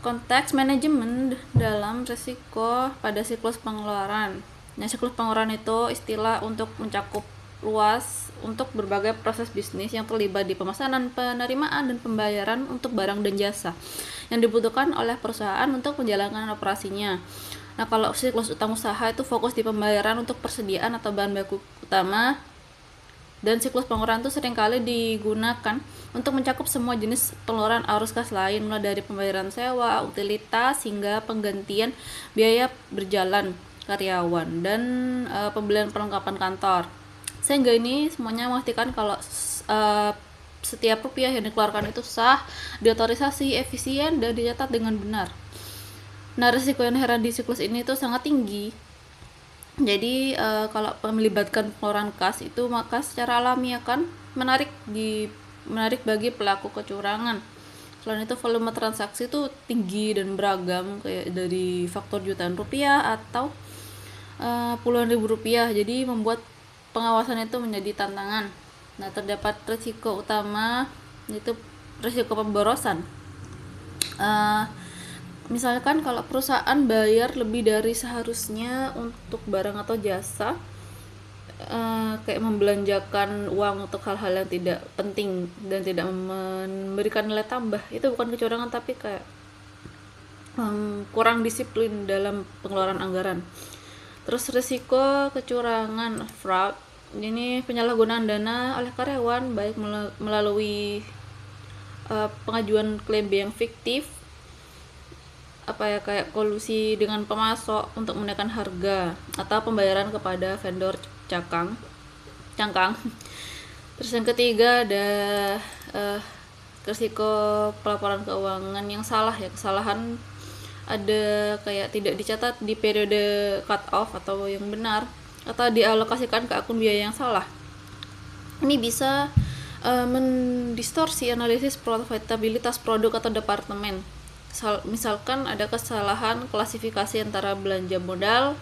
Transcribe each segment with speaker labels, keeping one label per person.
Speaker 1: Konteks manajemen dalam risiko pada siklus pengeluaran. Nah, siklus pengeluaran itu istilah untuk mencakup luas untuk berbagai proses bisnis yang terlibat di pemesanan, penerimaan, dan pembayaran untuk barang dan jasa yang dibutuhkan oleh perusahaan untuk menjalankan operasinya. Nah, kalau siklus utama usaha itu fokus di pembayaran untuk persediaan atau bahan baku utama, dan siklus pengeluaran itu seringkali digunakan untuk mencakup semua jenis pengeluaran arus kas lain, mulai dari pembayaran sewa, utilitas, hingga penggantian biaya berjalan karyawan dan pembelian perlengkapan kantor. Sehingga ini semuanya memastikan kalau setiap rupiah yang dikeluarkan itu sah, diotorisasi, efisien, dan dicatat dengan benar. Nah, risiko inherent di siklus ini itu sangat tinggi. Jadi kalau melibatkan pengeluaran kas itu, maka secara alami akan menarik bagi pelaku kecurangan. Selain itu, volume transaksi itu tinggi dan beragam, kayak dari faktor jutaan rupiah atau puluhan ribu rupiah. Jadi membuat pengawasan itu menjadi tantangan. Nah, terdapat risiko utama, yaitu risiko pemborosan. Misalkan kalau perusahaan bayar lebih dari seharusnya untuk barang atau jasa, kayak membelanjakan uang untuk hal-hal yang tidak penting dan tidak memberikan nilai tambah, itu bukan kecurangan tapi kayak kurang disiplin dalam pengeluaran anggaran. Terus risiko kecurangan, fraud, ini penyalahgunaan dana oleh karyawan baik melalui pengajuan klaim yang fiktif, kayak kolusi dengan pemasok untuk menaikkan harga, atau pembayaran kepada vendor cangkang. Terus yang ketiga ada risiko pelaporan keuangan yang salah, ya kesalahan ada kayak tidak dicatat di periode cut off atau yang benar, atau dialokasikan ke akun biaya yang salah. Ini bisa mendistorsi analisis profitabilitas produk atau departemen. Misalkan ada kesalahan klasifikasi antara belanja modal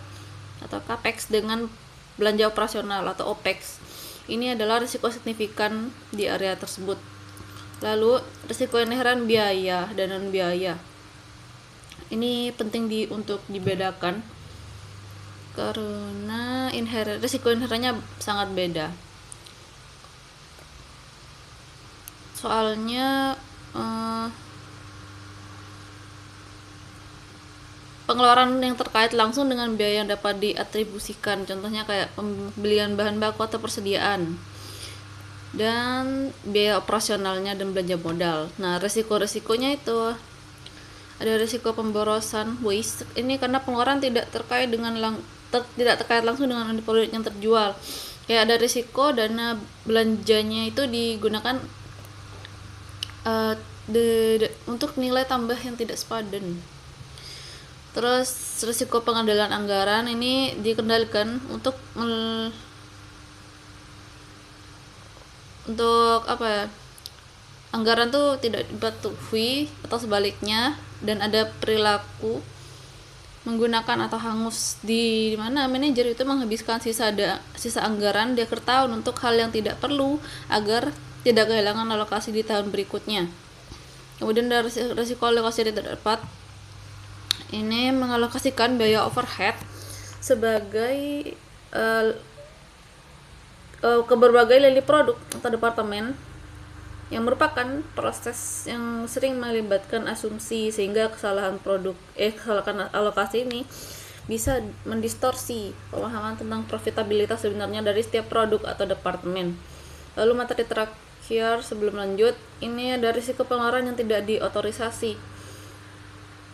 Speaker 1: atau capex dengan belanja operasional atau opex. Ini adalah risiko signifikan di area tersebut. Lalu risiko inherent biaya dan non biaya. Ini penting untuk dibedakan karena risiko inherentnya sangat beda. Soalnya pengeluaran yang terkait langsung dengan biaya yang dapat diatribusikan, contohnya kayak pembelian bahan baku atau persediaan, dan biaya operasionalnya dan belanja modal. Nah, risiko-risikonya itu ada risiko pemborosan, waste. Ini karena pengeluaran tidak terkait langsung dengan produk yang terjual. Kayak ada risiko dana belanjanya itu digunakan untuk nilai tambah yang tidak sepadan. Terus risiko pengendalian anggaran ini dikendalikan untuk anggaran tuh tidak dipatuhi atau sebaliknya, dan ada perilaku menggunakan atau hangus di mana manajer itu menghabiskan sisa anggaran di akhir tahun untuk hal yang tidak perlu agar tidak kehilangan alokasi di tahun berikutnya. Kemudian dari risiko alokasi tidak tepat, ini mengalokasikan biaya overhead sebagai ke berbagai lini produk atau departemen, yang merupakan proses yang sering melibatkan asumsi, sehingga kesalahan alokasi ini bisa mendistorsi pemahaman tentang profitabilitas sebenarnya dari setiap produk atau departemen. Lalu materi terakhir sebelum lanjut, ini ada risiko pengeluaran yang tidak diotorisasi.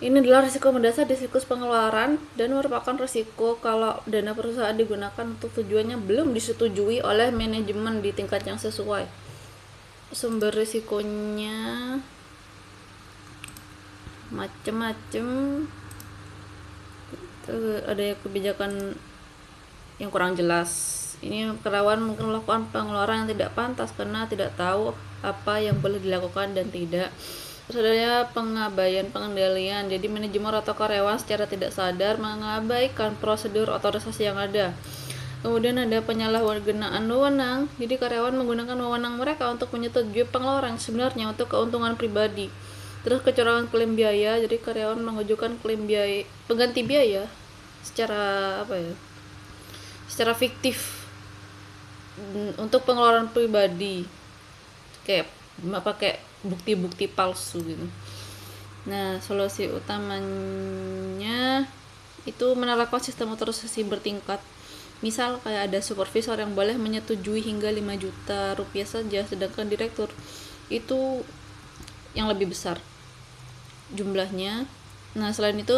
Speaker 1: Ini adalah risiko mendasar di siklus pengeluaran dan merupakan risiko kalau dana perusahaan digunakan untuk tujuannya belum disetujui oleh manajemen di tingkat yang sesuai. Sumber risikonya macam-macam. Ada kebijakan yang kurang jelas. Ini karyawan mungkin melakukan pengeluaran yang tidak pantas karena tidak tahu apa yang boleh dilakukan dan tidak. Terus adanya pengabaian pengendalian, jadi manajemen atau karyawan secara tidak sadar mengabaikan prosedur otorisasi yang ada. Kemudian ada penyalahgunaan wewenang, jadi karyawan menggunakan wewenang mereka untuk menyetujui pengeluaran sebenarnya untuk keuntungan pribadi. Terus kecurangan klaim biaya, jadi karyawan mengajukan klaim biaya pengganti biaya secara apa ya? Secara fiktif untuk pengeluaran pribadi. Kayak pakai bukti-bukti palsu gitu. Nah, solusi utamanya itu menerapkan sistem otorisasi bertingkat. Misal kayak ada supervisor yang boleh menyetujui hingga 5 juta rupiah saja, sedangkan direktur itu yang lebih besar jumlahnya. Nah, selain itu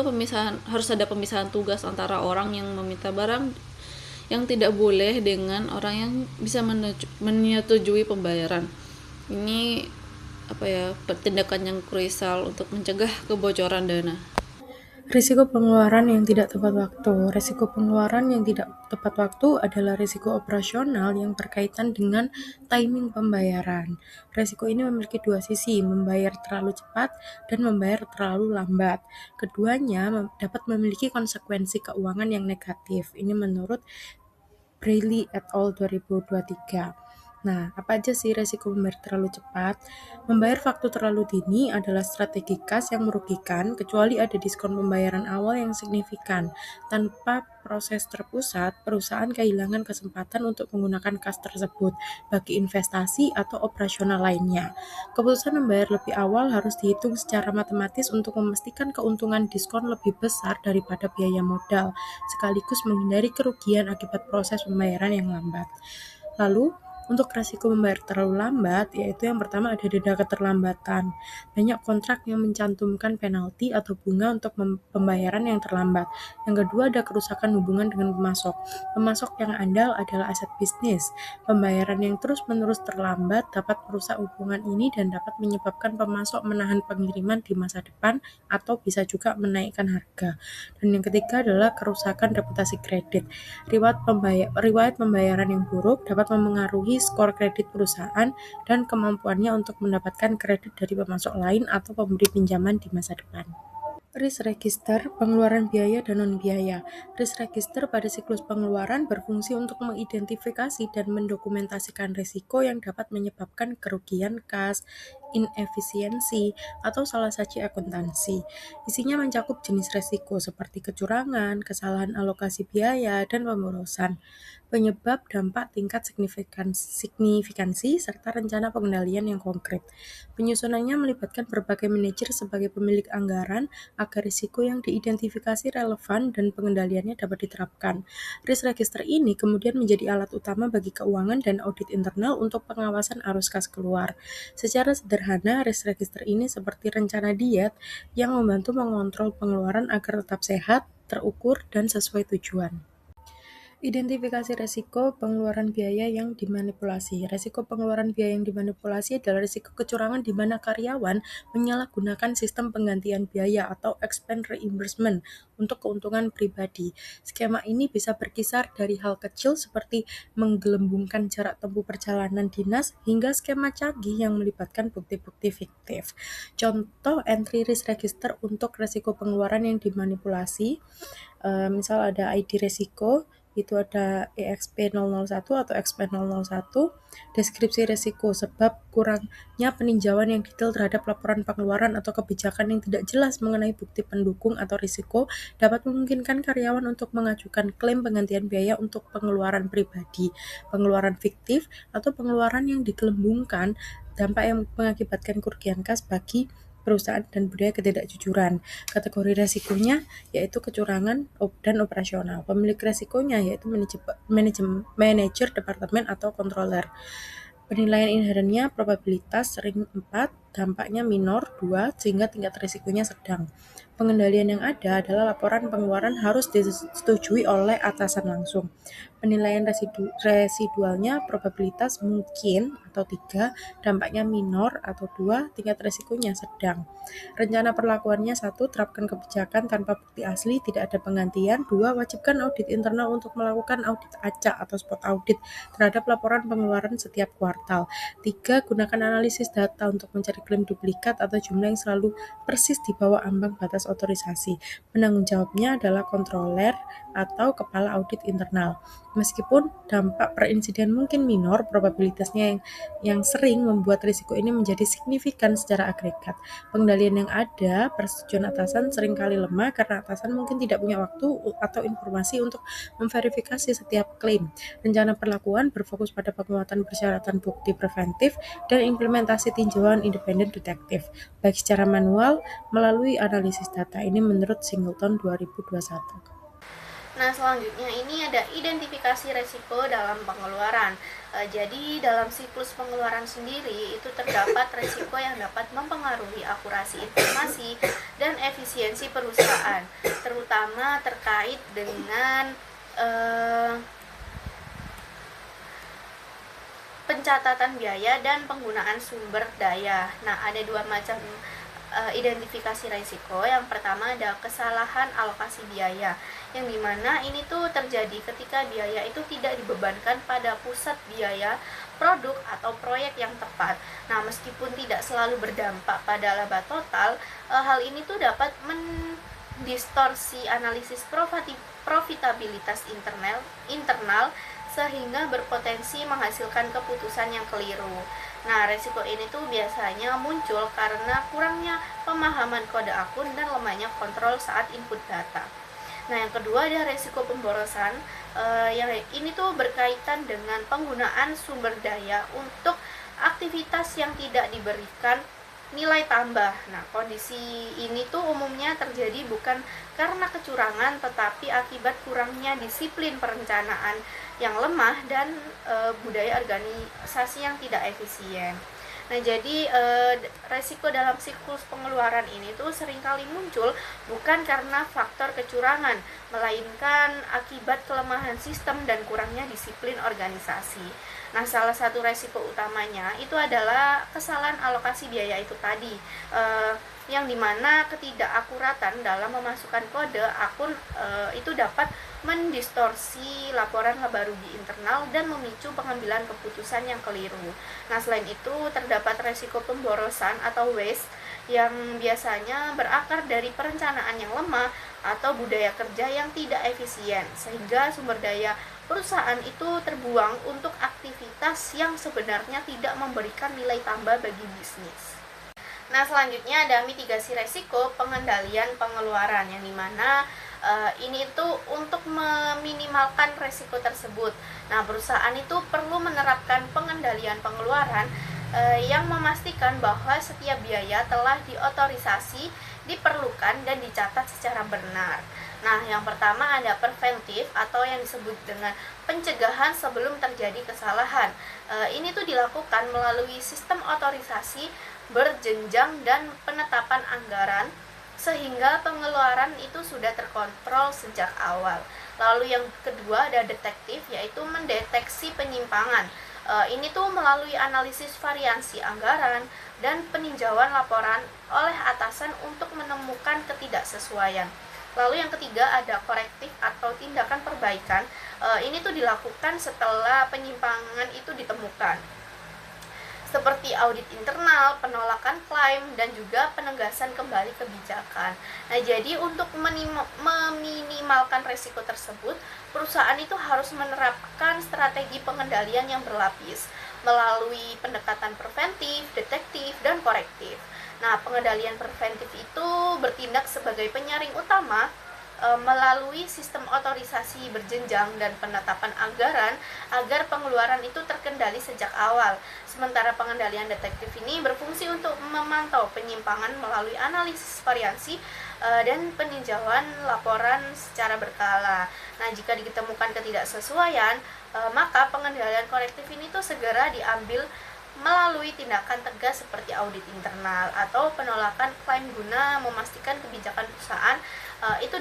Speaker 1: harus ada pemisahan tugas antara orang yang meminta barang yang tidak boleh dengan orang yang bisa menyetujui pembayaran. Ini apa ya, tindakan yang krusial untuk mencegah kebocoran dana.
Speaker 2: Risiko pengeluaran yang tidak tepat waktu. Risiko pengeluaran yang tidak tepat waktu adalah risiko operasional yang berkaitan dengan timing pembayaran. Risiko ini memiliki dua sisi, membayar terlalu cepat dan membayar terlalu lambat. Keduanya dapat memiliki konsekuensi keuangan yang negatif. Ini menurut Braille et al. 2023. Nah, apa aja sih resiko membayar terlalu cepat? Membayar waktu terlalu dini adalah strategi kas yang merugikan kecuali ada diskon pembayaran awal yang signifikan. Tanpa proses terpusat, perusahaan kehilangan kesempatan untuk menggunakan kas tersebut bagi investasi atau operasional lainnya. Keputusan membayar lebih awal harus dihitung secara matematis untuk memastikan keuntungan diskon lebih besar daripada biaya modal, sekaligus menghindari kerugian akibat proses pembayaran yang lambat. Lalu, untuk resiko membayar terlalu lambat, yaitu yang pertama ada denda keterlambatan. Banyak kontrak yang mencantumkan penalti atau bunga untuk pembayaran yang terlambat. Yang kedua ada kerusakan hubungan dengan pemasok. Pemasok yang andal adalah aset bisnis. Pembayaran yang terus-menerus terlambat dapat merusak hubungan ini dan dapat menyebabkan pemasok menahan pengiriman di masa depan atau bisa juga menaikkan harga. Dan yang ketiga adalah kerusakan reputasi kredit. Riwayat pembayaran yang buruk dapat memengaruhi skor kredit perusahaan dan kemampuannya untuk mendapatkan kredit dari pemasok lain atau pemberi pinjaman di masa depan. Risk Register, pengeluaran biaya dan non-biaya. Risk Register pada siklus pengeluaran berfungsi untuk mengidentifikasi dan mendokumentasikan risiko yang dapat menyebabkan kerugian kas, inefisiensi, atau salah satu akuntansi. Isinya mencakup jenis risiko seperti kecurangan, kesalahan alokasi biaya, dan pemborosan, penyebab, dampak, tingkat signifikansi, serta rencana pengendalian yang konkret. Penyusunannya melibatkan berbagai manajer sebagai pemilik anggaran agar risiko yang diidentifikasi relevan dan pengendaliannya dapat diterapkan. Risk Register ini kemudian menjadi alat utama bagi keuangan dan audit internal untuk pengawasan arus kas keluar. Secara sederhana, Risk Register ini seperti rencana diet yang membantu mengontrol pengeluaran agar tetap sehat, terukur, dan sesuai tujuan. Identifikasi resiko pengeluaran biaya yang dimanipulasi. Resiko pengeluaran biaya yang dimanipulasi adalah risiko kecurangan di mana karyawan menyalahgunakan sistem penggantian biaya atau expense reimbursement untuk keuntungan pribadi. Skema ini bisa berkisar dari hal kecil seperti menggelembungkan jarak tempuh perjalanan dinas hingga skema canggih yang melibatkan bukti-bukti fiktif. Contoh entry risk register untuk resiko pengeluaran yang dimanipulasi, misal ada ID resiko, itu ada EXP001 atau XP001, deskripsi risiko, sebab kurangnya peninjauan yang detail terhadap laporan pengeluaran atau kebijakan yang tidak jelas mengenai bukti pendukung atau risiko dapat memungkinkan karyawan untuk mengajukan klaim penggantian biaya untuk pengeluaran pribadi, pengeluaran fiktif, atau pengeluaran yang digelembungkan, dampak yang mengakibatkan kerugian kas bagi perusahaan dan budaya ketidakjujuran. Kategori resikonya yaitu kecurangan dan operasional. Pemilik resikonya yaitu manajer departemen atau controller. Penilaian inherennya probabilitas sering 4, dampaknya minor 2, sehingga tingkat risikonya sedang. Pengendalian yang ada adalah laporan pengeluaran harus disetujui oleh atasan langsung. Penilaian residualnya probabilitas mungkin atau 3, dampaknya minor atau 2, tingkat risikonya sedang. Rencana perlakuannya 1, terapkan kebijakan tanpa bukti asli, tidak ada penggantian. 2, wajibkan audit internal untuk melakukan audit acak atau spot audit terhadap laporan pengeluaran setiap kuartal. 3, gunakan analisis data untuk mencari klaim duplikat atau jumlah yang selalu persis di bawah ambang batas otorisasi. Penanggung jawabnya adalah kontroler atau kepala audit internal. Meskipun dampak per insiden mungkin minor, probabilitasnya yang sering membuat risiko ini menjadi signifikan secara agregat. Pengendalian yang ada, persetujuan atasan seringkali lemah karena atasan mungkin tidak punya waktu atau informasi untuk memverifikasi setiap klaim. Rencana perlakuan berfokus pada penguatan persyaratan bukti preventif dan implementasi tinjauan independen detektif, baik secara manual melalui analisis data. Ini menurut Singleton 2021.
Speaker 3: Nah, selanjutnya ini ada identifikasi resiko dalam pengeluaran. Jadi dalam siklus pengeluaran sendiri itu terdapat resiko yang dapat mempengaruhi akurasi informasi dan efisiensi perusahaan, terutama terkait dengan pencatatan biaya dan penggunaan sumber daya. Nah, ada dua macam identifikasi risiko. Yang pertama ada kesalahan alokasi biaya, yang dimana ini tuh terjadi ketika biaya itu tidak dibebankan pada pusat biaya produk atau proyek yang tepat. Nah, meskipun tidak selalu berdampak pada laba total, hal ini tuh dapat mendistorsi analisis profitabilitas internal sehingga berpotensi menghasilkan keputusan yang keliru. Nah, resiko ini tuh biasanya muncul karena kurangnya pemahaman kode akun dan lemahnya kontrol saat input data. Nah, yang kedua ada resiko pemborosan. Yang ini tuh berkaitan dengan penggunaan sumber daya untuk aktivitas yang tidak diberikan nilai tambah. Nah, kondisi ini tuh umumnya terjadi bukan karena kecurangan, tetapi akibat kurangnya disiplin perencanaan yang lemah dan budaya organisasi yang tidak efisien. Nah, jadi resiko dalam siklus pengeluaran ini tuh seringkali muncul bukan karena faktor kecurangan, melainkan akibat kelemahan sistem dan kurangnya disiplin organisasi. Nah, salah satu resiko utamanya itu adalah kesalahan alokasi biaya itu tadi, yang dimana ketidakakuratan dalam memasukkan kode akun itu dapat mendistorsi laporan laba rugi internal dan memicu pengambilan keputusan yang keliru. Nah, selain itu terdapat resiko pemborosan atau waste yang biasanya berakar dari perencanaan yang lemah atau budaya kerja yang tidak efisien, sehingga sumber daya perusahaan itu terbuang untuk aktivitas yang sebenarnya tidak memberikan nilai tambah bagi bisnis. Nah, selanjutnya ada mitigasi resiko pengendalian pengeluaran, yang dimana ini tuh untuk meminimalkan resiko tersebut. Nah, perusahaan itu perlu menerapkan pengendalian pengeluaran yang memastikan bahwa setiap biaya telah diotorisasi, diperlukan, dan dicatat secara benar. Nah, yang pertama ada preventif atau yang disebut dengan pencegahan sebelum terjadi kesalahan. Ini tuh dilakukan melalui sistem otorisasi berjenjang dan penetapan anggaran sehingga pengeluaran itu sudah terkontrol sejak awal. Lalu yang kedua ada detektif, yaitu mendeteksi penyimpangan. Ini tuh melalui analisis variansi anggaran dan peninjauan laporan oleh atasan untuk menemukan ketidaksesuaian. Lalu yang ketiga ada korektif atau tindakan perbaikan. Ini tuh dilakukan setelah penyimpangan itu ditemukan, seperti audit internal, penolakan klaim, dan juga penegasan kembali kebijakan. Nah, jadi untuk meminimalkan risiko tersebut, perusahaan itu harus menerapkan strategi pengendalian yang berlapis melalui pendekatan preventif, detektif, dan korektif. Nah, pengendalian preventif itu bertindak sebagai penyaring utama melalui sistem otorisasi berjenjang dan penetapan anggaran agar pengeluaran itu terkendali sejak awal. Sementara pengendalian detektif ini berfungsi untuk memantau penyimpangan melalui analisis variansi dan peninjauan laporan secara berkala. Nah, jika ditemukan ketidaksesuaian, maka pengendalian korektif ini tuh segera diambil melalui tindakan tegas seperti audit internal atau penolakan klaim guna memastikan kebijakan perusahaan itu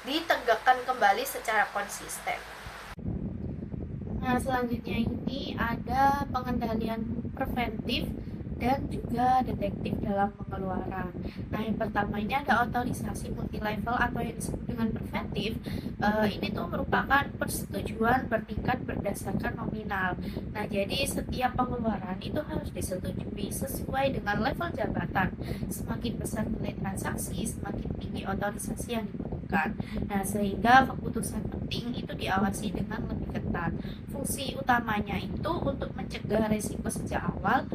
Speaker 3: ditegakkan kembali secara konsisten. Nah, selanjutnya ini ada pengendalian preventif dan juga detektif dalam pengeluaran. Nah, yang pertama ini ada otorisasi multilevel atau yang disebut dengan preventif. Ini tuh merupakan persetujuan bertingkat berdasarkan nominal. Nah, jadi setiap pengeluaran itu harus disetujui sesuai dengan level jabatan. Semakin besar nilai transaksi, semakin tinggi otorisasi yang dibutuhkan. Nah, sehingga keputusan penting itu diawasi dengan lebih ketat. keselamatan. Fungsi utamanya itu untuk mencegah risiko sejak awal.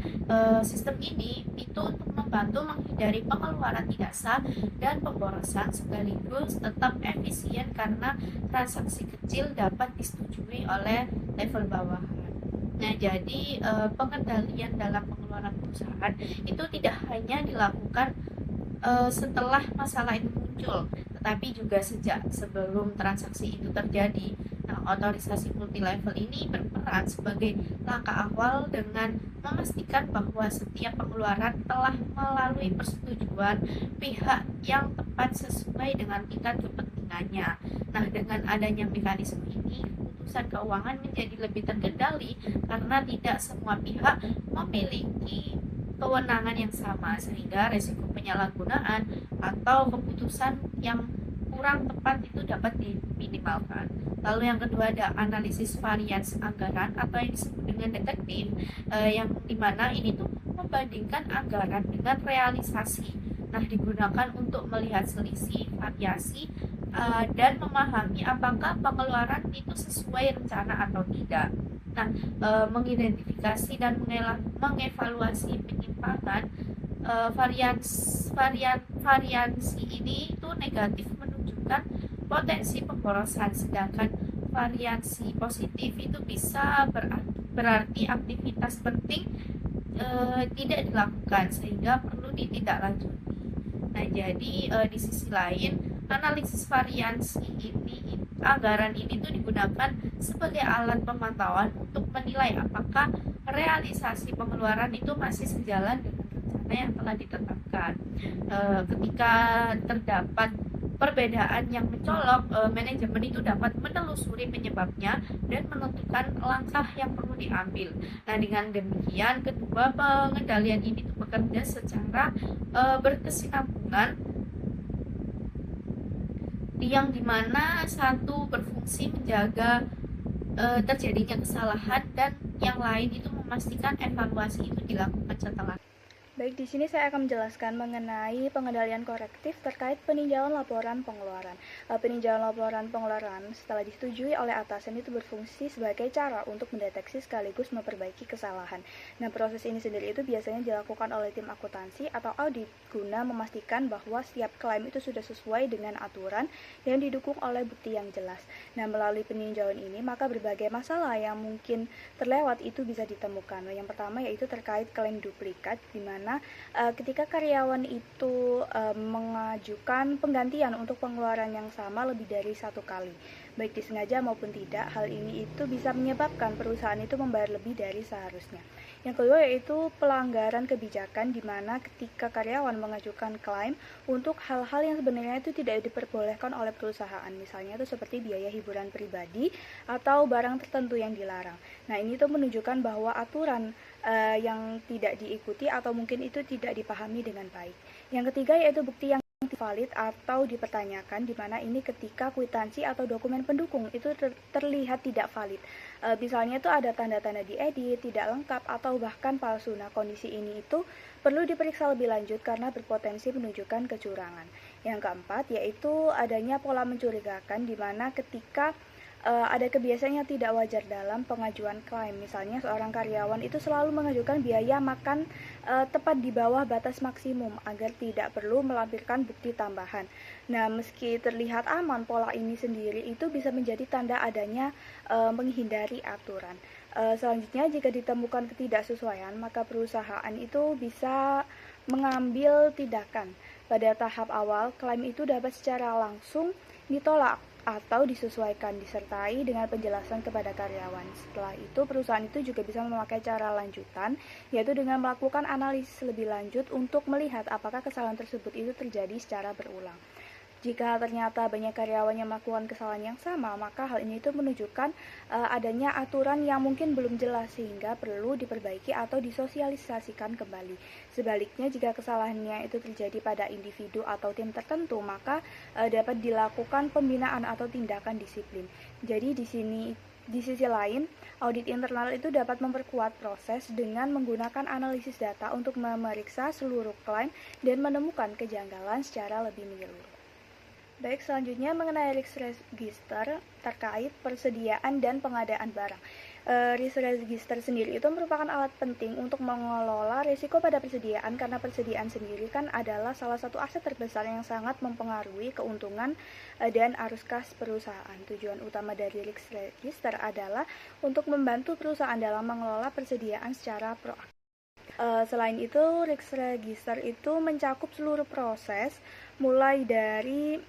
Speaker 3: Sistem ini itu untuk membantu menghindari pengeluaran tidak sah dan pemborosan, sekaligus tetap efisien karena transaksi kecil dapat disetujui oleh level bawahan. Nah, jadi pengendalian dalam pengeluaran perusahaan itu tidak hanya dilakukan setelah masalah itu muncul, tetapi juga sejak sebelum transaksi itu terjadi. Nah, otorisasi multilevel ini berperan sebagai langkah awal dengan memastikan bahwa setiap pengeluaran telah melalui persetujuan pihak yang tepat sesuai dengan tingkat kepentingannya. Nah, dengan adanya mekanisme ini, keputusan keuangan menjadi lebih terkendali karena tidak semua pihak memiliki kewenangan yang sama, sehingga resiko penyalahgunaan atau keputusan yang kurang tepat itu dapat diminimalkan. Lalu yang kedua ada analisis varians anggaran atau yang disebut dengan detektif, yang dimana ini tuh membandingkan anggaran dengan realisasi. Nah, digunakan untuk melihat selisih, variasi, dan memahami apakah pengeluaran itu sesuai rencana atau tidak. Nah, mengidentifikasi dan mengevaluasi penyimpangan variansi ini itu negatif menunjukkan potensi pemborosan, sedangkan variansi positif itu bisa berarti aktivitas penting tidak dilakukan sehingga perlu ditindaklanjuti. Nah, jadi di sisi lain, analisis variansi ini, anggaran ini tuh digunakan sebagai alat pemantauan untuk menilai apakah realisasi pengeluaran itu masih sejalan dengan rencana yang telah ditetapkan. Ketika terdapat perbedaan yang mencolok, manajemen itu dapat menelusuri penyebabnya dan menentukan langkah yang perlu diambil. Nah, dengan demikian, kedua pengendalian ini tuh bekerja secara berkesinambungan, yang dimana satu berfungsi menjaga terjadinya kesalahan dan yang lain itu memastikan evaluasi itu dilakukan setelah.
Speaker 4: Baik, di sini saya akan menjelaskan mengenai pengendalian korektif terkait peninjauan laporan pengeluaran. Peninjauan laporan pengeluaran setelah disetujui oleh atasan itu berfungsi sebagai cara untuk mendeteksi sekaligus memperbaiki kesalahan. Nah, proses ini sendiri itu biasanya dilakukan oleh tim akuntansi atau audit guna memastikan bahwa setiap klaim itu sudah sesuai dengan aturan yang didukung oleh bukti yang jelas. Nah, melalui peninjauan ini maka berbagai masalah yang mungkin terlewat itu bisa ditemukan. Nah, yang pertama yaitu terkait klaim duplikat, di mana ketika karyawan itu mengajukan penggantian untuk pengeluaran yang sama lebih dari satu kali, baik disengaja maupun tidak, hal ini itu bisa menyebabkan perusahaan itu membayar lebih dari seharusnya. Yang kedua yaitu pelanggaran kebijakan, di mana ketika karyawan mengajukan klaim untuk hal-hal yang sebenarnya itu tidak diperbolehkan oleh perusahaan, misalnya itu seperti biaya hiburan pribadi atau barang tertentu yang dilarang. Nah, ini tuh menunjukkan bahwa aturan yang tidak diikuti atau mungkin itu tidak dipahami dengan baik. Yang ketiga yaitu bukti yang valid atau dipertanyakan, di mana ini ketika kwitansi atau dokumen pendukung itu terlihat tidak valid. Misalnya itu ada tanda-tanda diedit, tidak lengkap atau bahkan palsu. Nah, kondisi ini itu perlu diperiksa lebih lanjut karena berpotensi menunjukkan kecurangan. Yang keempat yaitu adanya pola mencurigakan, di mana ketika ada kebiasaan yang tidak wajar dalam pengajuan klaim. Misalnya seorang karyawan itu selalu mengajukan biaya makan tepat di bawah batas maksimum agar tidak perlu melampirkan bukti tambahan. Nah, meski terlihat aman, pola ini sendiri itu bisa menjadi tanda adanya menghindari aturan. Selanjutnya, jika ditemukan ketidaksesuaian, maka perusahaan itu bisa mengambil tindakan. Pada tahap awal, klaim itu dapat secara langsung ditolak atau disesuaikan disertai dengan penjelasan kepada karyawan. Setelah itu, perusahaan itu juga bisa memakai cara lanjutan, yaitu dengan melakukan analisis lebih lanjut untuk melihat apakah kesalahan tersebut itu terjadi secara berulang. Jika ternyata banyak karyawan yang melakukan kesalahan yang sama, maka hal ini itu menunjukkan adanya aturan yang mungkin belum jelas sehingga perlu diperbaiki atau disosialisasikan kembali. Sebaliknya, jika kesalahannya itu terjadi pada individu atau tim tertentu, maka dapat dilakukan pembinaan atau tindakan disiplin. Jadi di sisi lain, audit internal itu dapat memperkuat proses dengan menggunakan analisis data untuk memeriksa seluruh klaim dan menemukan kejanggalan secara lebih menyeluruh. Baik, selanjutnya mengenai risk register terkait persediaan dan pengadaan barang. Risk register sendiri itu merupakan alat penting untuk mengelola risiko pada persediaan, karena persediaan sendiri kan adalah salah satu aset terbesar yang sangat mempengaruhi keuntungan dan arus kas perusahaan. Tujuan utama dari risk register adalah untuk membantu perusahaan dalam mengelola persediaan secara proaktif. Selain itu, risk register itu mencakup seluruh proses mulai dari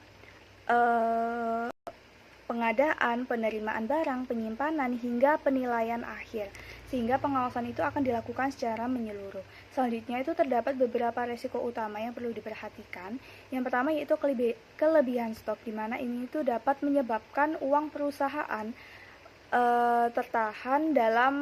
Speaker 4: pengadaan, penerimaan barang, penyimpanan, hingga penilaian akhir, sehingga pengawasan itu akan dilakukan secara menyeluruh. Selanjutnya itu terdapat beberapa resiko utama yang perlu diperhatikan. Yang pertama yaitu kelebihan stok, di mana ini itu dapat menyebabkan uang perusahaan tertahan dalam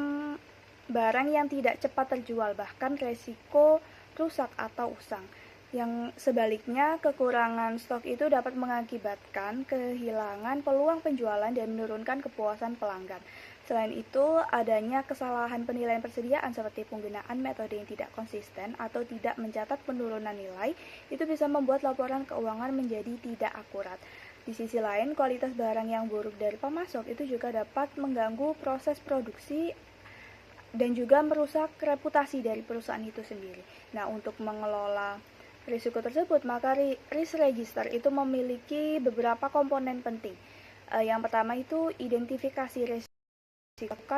Speaker 4: barang yang tidak cepat terjual, bahkan resiko rusak atau usang. Yang sebaliknya, kekurangan stok itu dapat mengakibatkan kehilangan peluang penjualan dan menurunkan kepuasan pelanggan. Selain itu, adanya kesalahan penilaian persediaan seperti penggunaan metode yang tidak konsisten atau tidak mencatat penurunan nilai, itu bisa membuat laporan keuangan menjadi tidak akurat. Di sisi lain, kualitas barang yang buruk dari pemasok itu juga dapat mengganggu proses produksi dan juga merusak reputasi dari perusahaan itu sendiri. Nah, untuk mengelola risiko tersebut, maka risk register itu memiliki beberapa komponen penting. Yang pertama itu identifikasi risiko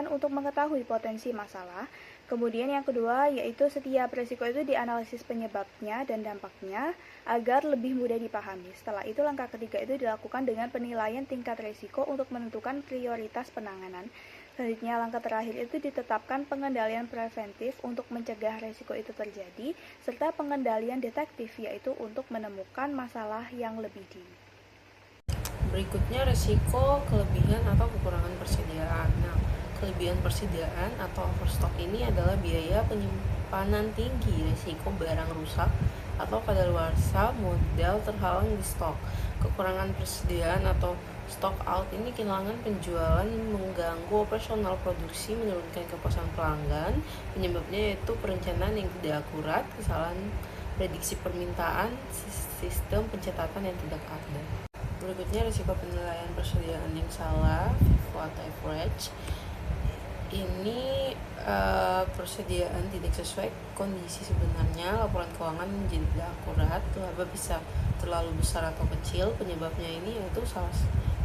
Speaker 4: untuk mengetahui potensi masalah. Kemudian yang kedua yaitu setiap risiko itu dianalisis penyebabnya dan dampaknya agar lebih mudah dipahami. Setelah itu langkah ketiga itu dilakukan dengan penilaian tingkat risiko untuk menentukan prioritas penanganan. Selanjutnya langkah terakhir itu ditetapkan pengendalian preventif untuk mencegah risiko itu terjadi, serta pengendalian detektif yaitu untuk menemukan masalah yang lebih dini.
Speaker 5: Berikutnya risiko kelebihan atau kekurangan persediaan. Nah, kelebihan persediaan atau overstock ini adalah biaya penyimpanan tinggi, risiko barang rusak atau kadaluarsa modal terhalang di stok. Kekurangan persediaan atau stock out ini kehilangan penjualan, mengganggu operasional produksi, menurunkan kepuasan pelanggan. Penyebabnya yaitu perencanaan yang tidak akurat, kesalahan prediksi permintaan, sistem pencatatan yang tidak ada. Berikutnya risiko penilaian persediaan yang salah, FIFO atau average. Ini persediaan tidak sesuai kondisi sebenarnya, laporan keuangan menjadi tidak akurat, laba bisa terlalu besar atau kecil. Penyebabnya ini yaitu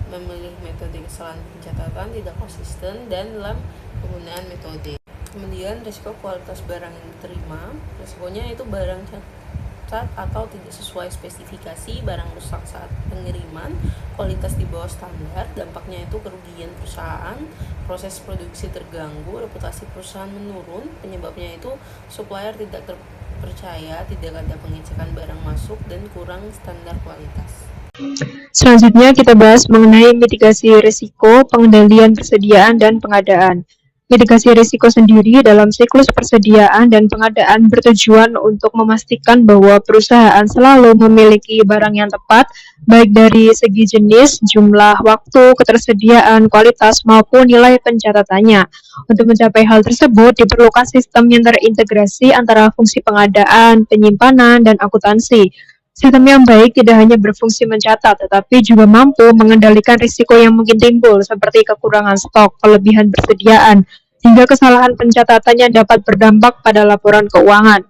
Speaker 5: memilih metode kesalahan pencatatan, tidak konsisten, dan dalam penggunaan metode. Kemudian risiko kualitas barang yang diterima, risikonya itu barang cacat atau tidak sesuai spesifikasi, barang rusak saat pengiriman, kualitas di bawah standar, dampaknya itu kerugian perusahaan, proses produksi terganggu, reputasi perusahaan menurun. Penyebabnya itu supplier tidak terpercaya, tidak ada pengecekan barang masuk, dan kurang standar kualitas.
Speaker 2: Selanjutnya kita bahas mengenai mitigasi risiko, pengendalian persediaan, dan pengadaan. Mitigasi risiko sendiri dalam siklus persediaan dan pengadaan bertujuan untuk memastikan bahwa perusahaan selalu memiliki barang yang tepat, baik dari segi jenis, jumlah, waktu, ketersediaan, kualitas, maupun nilai pencatatannya. Untuk mencapai hal tersebut, diperlukan sistem yang terintegrasi antara fungsi pengadaan, penyimpanan, dan akuntansi. Sistem yang baik tidak hanya berfungsi mencatat, tetapi juga mampu mengendalikan risiko yang mungkin timbul, seperti kekurangan stok, kelebihan persediaan, hingga kesalahan pencatatan yang dapat berdampak pada laporan keuangan.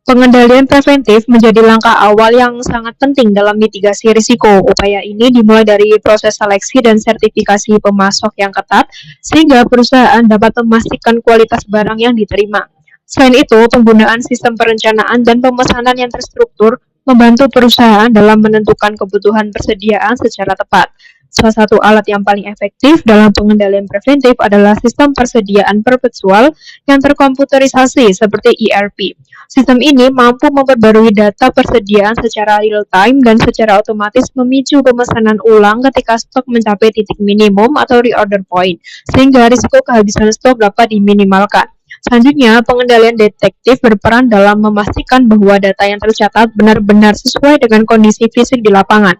Speaker 2: Pengendalian preventif menjadi langkah awal yang sangat penting dalam mitigasi risiko. Upaya ini dimulai dari proses seleksi dan sertifikasi pemasok yang ketat, sehingga perusahaan dapat memastikan kualitas barang yang diterima. Selain itu, penggunaan sistem perencanaan dan pemesanan yang terstruktur membantu perusahaan dalam menentukan kebutuhan persediaan secara tepat. Salah satu alat yang paling efektif dalam pengendalian preventif adalah sistem persediaan perpetual yang terkomputerisasi seperti ERP. Sistem ini mampu memperbarui data persediaan secara real-time dan secara otomatis memicu pemesanan ulang ketika stok mencapai titik minimum atau reorder point, sehingga risiko kehabisan stok dapat diminimalkan. Selanjutnya, pengendalian detektif berperan dalam memastikan bahwa data yang tercatat benar-benar sesuai dengan kondisi fisik di lapangan.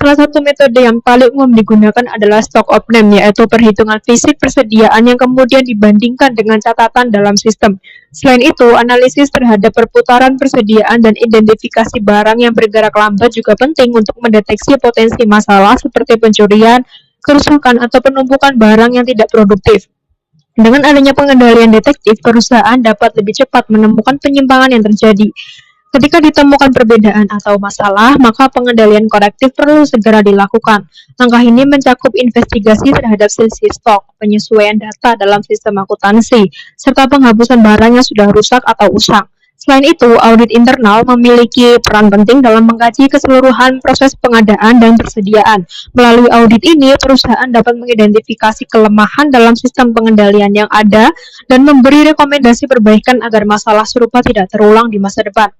Speaker 6: Salah satu metode yang paling umum digunakan adalah stock of name, yaitu perhitungan fisik persediaan yang kemudian dibandingkan dengan catatan dalam sistem. Selain itu, analisis terhadap perputaran persediaan dan identifikasi barang yang bergerak lambat juga penting untuk mendeteksi potensi masalah seperti pencurian, kerusakan, atau penumpukan barang yang tidak produktif. Dengan adanya pengendalian detektif, perusahaan dapat lebih cepat menemukan penyimpangan yang terjadi. Ketika ditemukan perbedaan atau masalah, maka pengendalian korektif perlu segera dilakukan. Langkah ini mencakup investigasi terhadap selisih stok, penyesuaian data dalam sistem akuntansi, serta penghapusan barang yang sudah rusak atau usang. Selain itu, audit internal memiliki peran penting dalam mengkaji keseluruhan proses pengadaan dan persediaan. Melalui audit ini, perusahaan dapat mengidentifikasi kelemahan dalam sistem pengendalian yang ada dan memberi rekomendasi perbaikan agar masalah serupa tidak terulang di masa depan.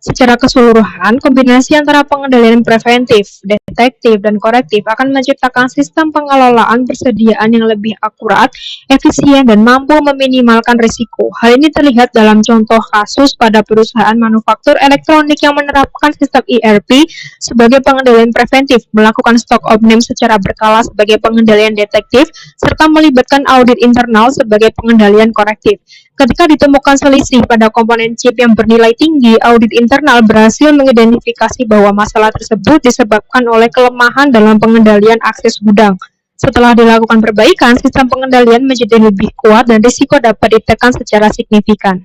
Speaker 6: Secara keseluruhan, kombinasi antara pengendalian preventif, detektif, dan korektif akan menciptakan sistem pengelolaan persediaan yang lebih akurat, efisien, dan mampu meminimalkan risiko. Hal ini terlihat dalam contoh kasus pada perusahaan manufaktur elektronik yang menerapkan sistem ERP sebagai pengendalian preventif, melakukan stock of name secara berkala sebagai pengendalian detektif, serta melibatkan audit internal sebagai pengendalian korektif. Ketika ditemukan selisih pada komponen chip yang bernilai tinggi, audit internal berhasil mengidentifikasi bahwa masalah tersebut disebabkan oleh kelemahan dalam pengendalian akses gudang. Setelah dilakukan perbaikan, sistem pengendalian menjadi lebih kuat dan risiko dapat ditekan secara signifikan.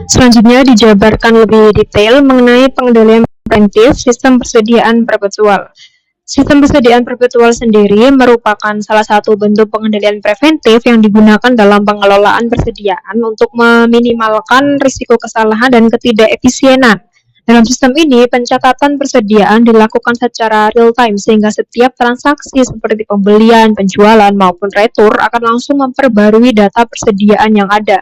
Speaker 6: Selanjutnya dijabarkan lebih detail mengenai pengendalian preventif sistem persediaan perpetual. Sistem persediaan perpetual sendiri merupakan salah satu bentuk pengendalian preventif yang digunakan dalam pengelolaan persediaan untuk meminimalkan risiko kesalahan dan ketidakefisienan. Dalam sistem ini, pencatatan persediaan dilakukan secara real-time sehingga setiap transaksi seperti pembelian, penjualan, maupun retur akan langsung memperbarui data persediaan yang ada.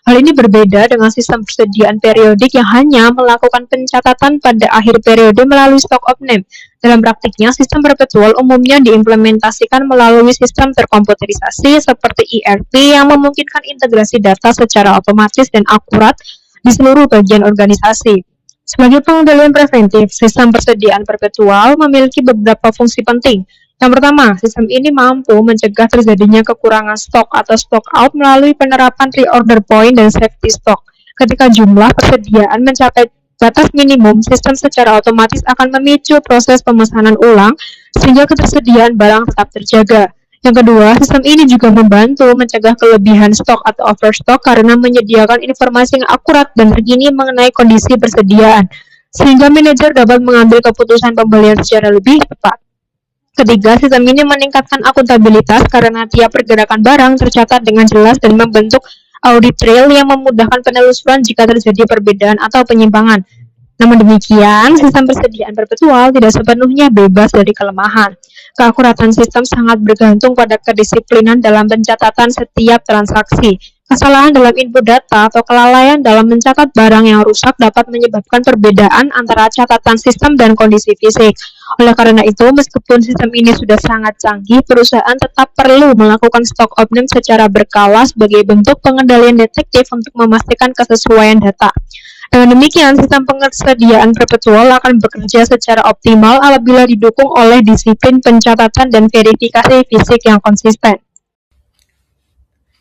Speaker 6: Hal ini berbeda dengan sistem persediaan periodik yang hanya melakukan pencatatan pada akhir periode melalui stock of name. Dalam praktiknya, sistem perpetual umumnya diimplementasikan melalui sistem terkomputerisasi seperti ERP yang memungkinkan integrasi data secara otomatis dan akurat di seluruh bagian organisasi. Sebagai pengendalian preventif, sistem persediaan perpetual memiliki beberapa fungsi penting. Yang pertama, sistem ini mampu mencegah terjadinya kekurangan stok atau stock out melalui penerapan reorder point dan safety stock. Ketika jumlah persediaan mencapai batas minimum, sistem secara otomatis akan memicu proses pemesanan ulang sehingga ketersediaan barang tetap terjaga. Yang kedua, sistem ini juga membantu mencegah kelebihan stok atau overstock karena menyediakan informasi yang akurat dan terkini mengenai kondisi persediaan, sehingga manajer dapat mengambil keputusan pembelian secara lebih tepat. Ketiga, sistem ini meningkatkan akuntabilitas karena tiap pergerakan barang tercatat dengan jelas dan membentuk audit trail yang memudahkan penelusuran jika terjadi perbedaan atau penyimpangan. Namun demikian, sistem persediaan perpetual tidak sepenuhnya bebas dari kelemahan. Keakuratan sistem sangat bergantung pada kedisiplinan dalam pencatatan setiap transaksi. Kesalahan dalam input data atau kelalaian dalam mencatat barang yang rusak dapat menyebabkan perbedaan antara catatan sistem dan kondisi fisik. Oleh karena itu, meskipun sistem ini sudah sangat canggih, perusahaan tetap perlu melakukan stock of name secara berkala sebagai bentuk pengendalian detektif untuk memastikan kesesuaian data. Dengan demikian, sistem persediaan perpetual akan bekerja secara optimal apabila didukung oleh disiplin pencatatan dan verifikasi fisik yang konsisten.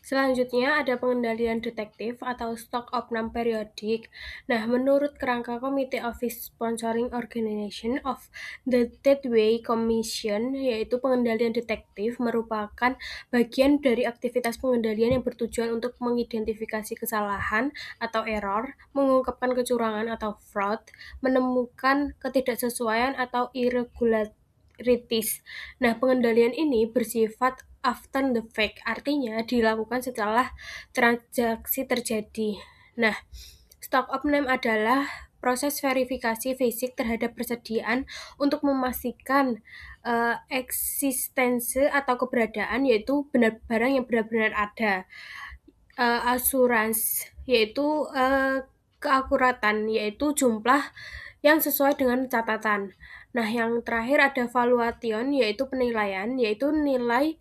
Speaker 7: Selanjutnya ada pengendalian detektif atau stock of name periodik. Nah, menurut kerangka Committee of Sponsoring Organization of the Third-Way Commission, yaitu pengendalian detektif merupakan bagian dari aktivitas pengendalian yang bertujuan untuk mengidentifikasi kesalahan atau error, mengungkapkan kecurangan atau fraud, menemukan ketidaksesuaian atau irregularities. Nah, pengendalian ini bersifat after the fact, artinya dilakukan setelah transaksi terjadi. Nah, stock of name adalah proses verifikasi fisik terhadap persediaan untuk memastikan eksistensi atau keberadaan, yaitu barang yang benar-benar ada. Assurance, yaitu keakuratan, yaitu jumlah yang sesuai dengan catatan. Nah, yang terakhir ada valuation, yaitu penilaian, yaitu nilai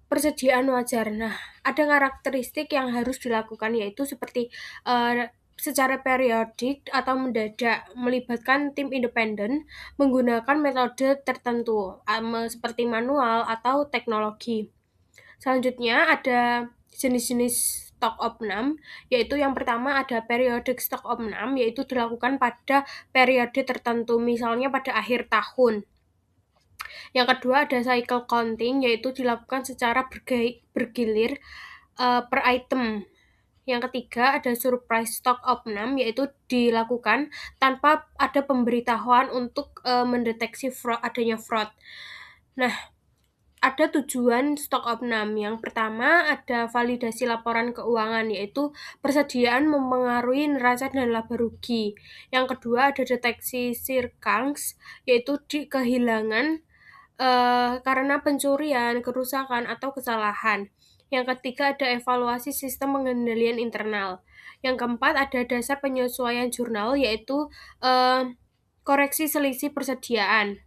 Speaker 7: persediaan wajar. Nah, ada karakteristik yang harus dilakukan, yaitu seperti secara periodik atau mendadak, melibatkan tim independen, menggunakan metode tertentu, seperti manual atau teknologi. Selanjutnya ada jenis-jenis stok opnam, yaitu yang pertama ada periodic stock opnam, yaitu dilakukan pada periode tertentu, misalnya pada akhir tahun. Yang kedua ada cycle counting, yaitu dilakukan secara bergilir per item. Yang ketiga ada surprise stock opnam, yaitu dilakukan tanpa ada pemberitahuan untuk mendeteksi adanya fraud. Nah, ada tujuan stok opnam. Yang pertama ada validasi laporan keuangan, yaitu persediaan mempengaruhi neraca dan laba rugi. Yang kedua ada deteksi shortcomings, yaitu kehilangan karena pencurian, kerusakan, atau kesalahan. Yang ketiga ada evaluasi sistem pengendalian internal. Yang keempat ada dasar penyesuaian jurnal, yaitu koreksi selisih persediaan.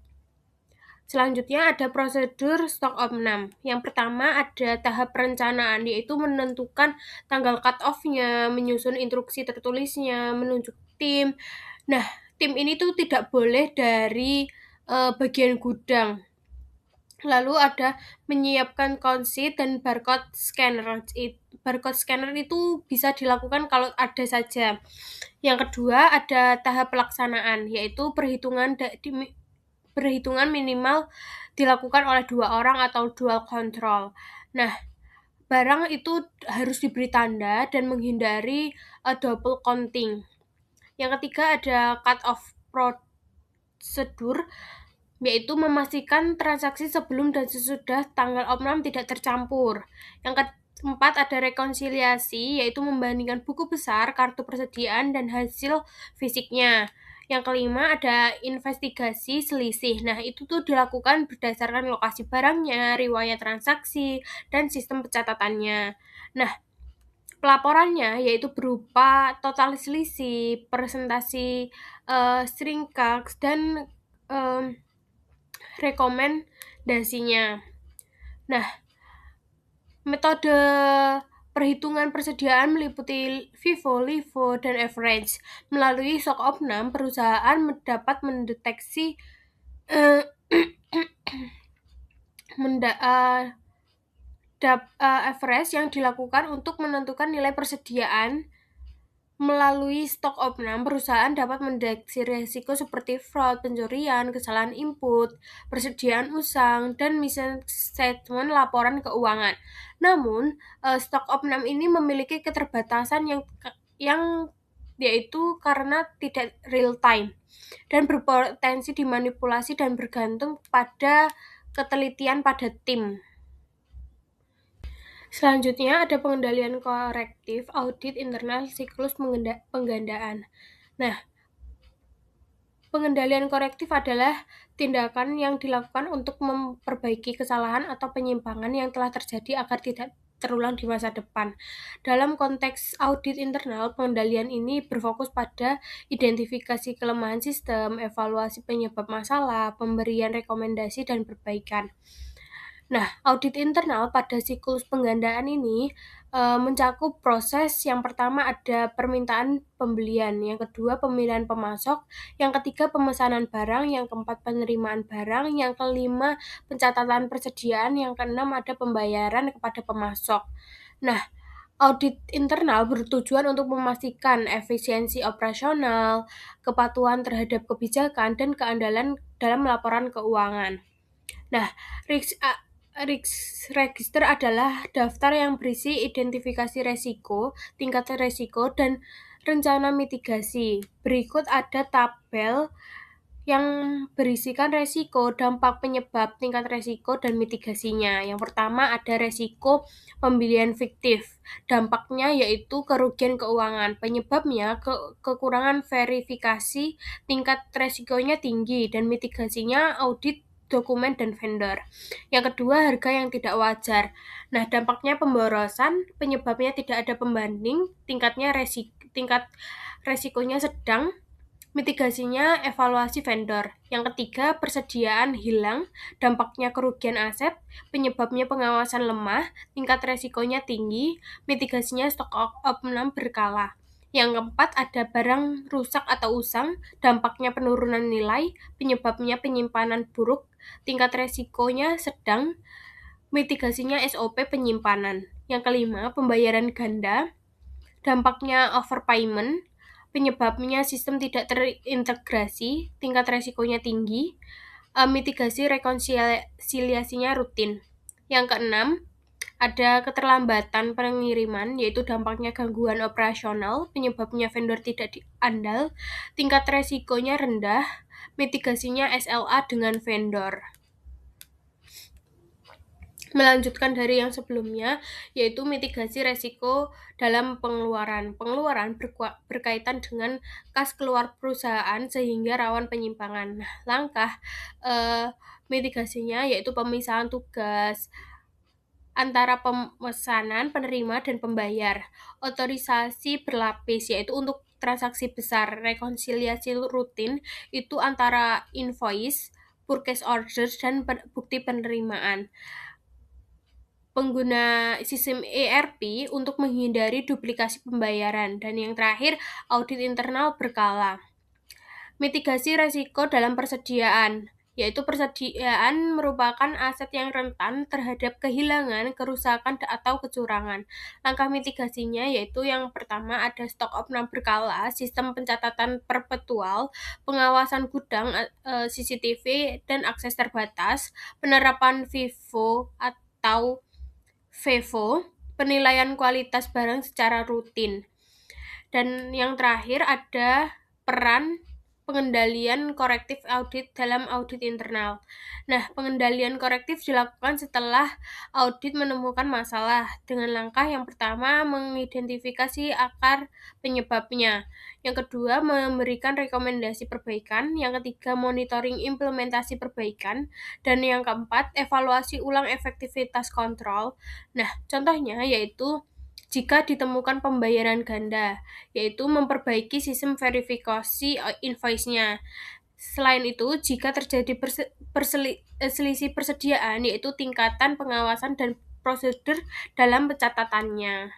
Speaker 7: Selanjutnya ada prosedur stok opnam. Yang pertama ada tahap perencanaan, yaitu menentukan tanggal cut-off-nya, menyusun instruksi tertulisnya, menunjuk tim. Nah, tim ini tuh tidak boleh dari bagian gudang. Lalu ada menyiapkan kunci dan barcode scanner. Barcode scanner itu bisa dilakukan kalau ada saja. Yang kedua ada tahap pelaksanaan, yaitu perhitungan minimal dilakukan oleh 2 orang atau dual control. Nah, barang itu harus diberi tanda dan menghindari double counting. Yang ketiga ada cut-off prosedur, yaitu memastikan transaksi sebelum dan sesudah tanggal opnam tidak tercampur. Yang keempat ada rekonsiliasi, yaitu membandingkan buku besar, kartu persediaan, dan hasil fisiknya. Yang kelima ada investigasi selisih. Nah, itu tuh dilakukan berdasarkan lokasi barangnya, riwayat transaksi, dan sistem pencatatannya. Nah, pelaporannya yaitu berupa total selisih, presentasi shrinkage, dan rekomendasinya. Nah, metode perhitungan persediaan meliputi FIFO, LIFO, dan average. Melalui stock opnam, perusahaan dapat mendeteksi average yang dilakukan untuk menentukan nilai persediaan. Melalui stok opnam, perusahaan dapat mendeteksi risiko seperti fraud, pencurian, kesalahan input, persediaan usang, dan misstatement laporan keuangan. Namun, stok opnam ini memiliki keterbatasan yang yaitu karena tidak real time dan berpotensi dimanipulasi dan bergantung pada ketelitian pada tim. Selanjutnya ada pengendalian korektif, audit internal, siklus penggandaan. Nah, pengendalian korektif adalah tindakan yang dilakukan untuk memperbaiki kesalahan atau penyimpangan yang telah terjadi agar tidak terulang di masa depan. Dalam konteks audit internal, pengendalian ini berfokus pada identifikasi kelemahan sistem, evaluasi penyebab masalah, pemberian rekomendasi, dan perbaikan. Nah, audit internal pada siklus penggandaan ini mencakup proses. Yang pertama ada permintaan pembelian, yang kedua pemilihan pemasok, yang ketiga pemesanan barang, yang keempat penerimaan barang, yang kelima pencatatan persediaan, yang keenam ada pembayaran kepada pemasok. Nah, audit internal bertujuan untuk memastikan efisiensi operasional, kepatuhan terhadap kebijakan, dan keandalan dalam laporan keuangan. Nah, risk register adalah daftar yang berisi identifikasi resiko, tingkat resiko, dan rencana mitigasi. Berikut ada tabel yang berisikan resiko, dampak, penyebab, tingkat resiko, dan mitigasinya. Yang pertama ada resiko pembelian fiktif. Dampaknya yaitu kerugian keuangan. Penyebabnya kekurangan verifikasi, tingkat resikonya tinggi, dan mitigasinya audit dokumen dan vendor. Yang kedua, harga yang tidak wajar. Nah, dampaknya pemborosan, penyebabnya tidak ada pembanding, tingkat resikonya sedang, mitigasinya evaluasi vendor. Yang ketiga, persediaan hilang, dampaknya kerugian aset, penyebabnya pengawasan lemah, tingkat resikonya tinggi, mitigasinya stok opnam berkala. Yang keempat, ada barang rusak atau usang, dampaknya penurunan nilai, penyebabnya penyimpanan buruk, tingkat resikonya sedang, mitigasinya SOP penyimpanan. Yang kelima, pembayaran ganda, dampaknya overpayment, penyebabnya sistem tidak terintegrasi, tingkat resikonya tinggi, mitigasi rekonsiliasinya rutin. Yang keenam, ada keterlambatan pengiriman, yaitu dampaknya gangguan operasional, penyebabnya vendor tidak andal, tingkat resikonya rendah, mitigasinya SLA dengan vendor. Melanjutkan dari yang sebelumnya, yaitu mitigasi resiko dalam pengeluaran. Pengeluaran berkaitan dengan kas keluar perusahaan sehingga rawan penyimpangan. Langkah mitigasinya yaitu pemisahan tugas antara pemesanan, penerima, dan pembayar. Otorisasi berlapis, yaitu untuk transaksi besar. Rekonsiliasi rutin itu antara invoice, purchase order, dan bukti penerimaan. Pengguna sistem ERP untuk menghindari duplikasi pembayaran. Dan yang terakhir, audit internal berkala. Mitigasi resiko dalam persediaan, yaitu persediaan merupakan aset yang rentan terhadap kehilangan, kerusakan, atau kecurangan. Langkah mitigasinya yaitu yang pertama ada stok opnam berkala, sistem pencatatan perpetual, pengawasan gudang, CCTV, dan akses terbatas, penerapan FIFO atau FEVO, penilaian kualitas barang secara rutin. Dan yang terakhir ada peran pengendalian korektif audit dalam audit internal. Nah, pengendalian korektif dilakukan setelah audit menemukan masalah dengan langkah yang pertama mengidentifikasi akar penyebabnya, yang kedua memberikan rekomendasi perbaikan, yang ketiga monitoring implementasi perbaikan, dan yang keempat evaluasi ulang efektivitas kontrol. Nah, contohnya yaitu jika ditemukan pembayaran ganda, yaitu memperbaiki sistem verifikasi invoice-nya. Selain itu, jika terjadi selisih persediaan, yaitu tingkatan pengawasan dan prosedur dalam pencatatannya.